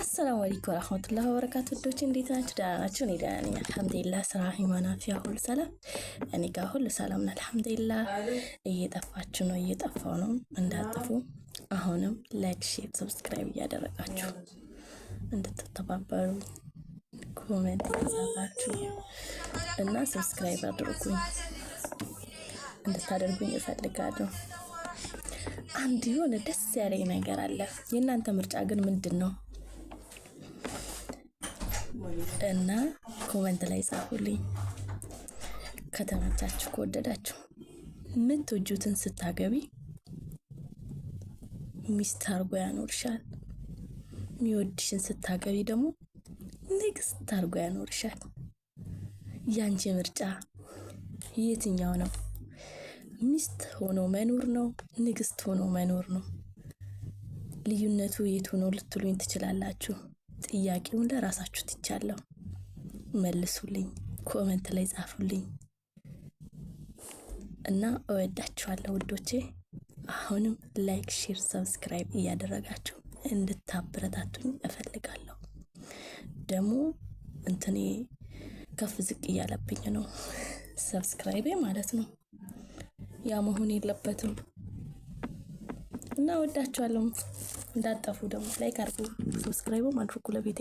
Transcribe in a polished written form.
አሰላሙ አለይኩም ወራህመቱላሂ ወበረካቱ። ዶች እንዴት ናችሁ? ደህና ናችሁ? እኔ ደህና ነኝ አልሐምዱሊላህ። ስራ ሃይማኖት አፍያ ሁሉ ሰላም፣ እኔ ጋር ሁሉ ሰላም ነው አልሐምዱሊላህ። እየጠፋችሁ ነው፣ እየጠፋው ነው፣ እንዳጠፉ አሁንም ላይክ፣ ሼር፣ ሰብስክራይብ እያደረጋችሁ እንድትተባበሩ ኮሜንት እየጻፋችሁ እና ሰብስክራይብ አድርጉኝ እንድታደርጉኝ እፈልጋለሁ። አንድ የሆነ ደስ ያለኝ ነገር አለ። የእናንተ ምርጫ ግን ምንድነው? እና ኮሜንት ላይ ጻፉልኝ። ከተመቻችሁ ከወደዳችሁ ምን ትወጁትን ስታገቢ ሚስት አርጎ ያኖርሻል፣ የሚወድሽን ስታገቢ ደግሞ ንግስት አርጎ ያኖርሻል። ያንቺ ምርጫ የትኛው ነው? ሚስት ሆኖ መኖር ነው? ንግስት ሆኖ መኖር ነው? ልዩነቱ የቱ ነው ልትሉኝ ትችላላችሁ። ጥያቄውን ለራሳችሁ ትቻለሁ። መልሱልኝ፣ ኮሜንት ላይ ጻፉልኝ እና እወዳችኋለሁ ውዶቼ። አሁንም ላይክ፣ ሼር፣ ሰብስክራይብ እያደረጋችሁ እንድታበረታቱኝ እፈልጋለሁ። ደግሞ እንትኔ ከፍ ዝቅ እያለብኝ ነው ሰብስክራይቤ ማለት ነው። ያ መሆን የለበትም እና እወዳችኋለሁ። እንዳጠፉ ደግሞ ላይክ አድርጉ፣ ሰብስክራይብ አድርጉ ለቤት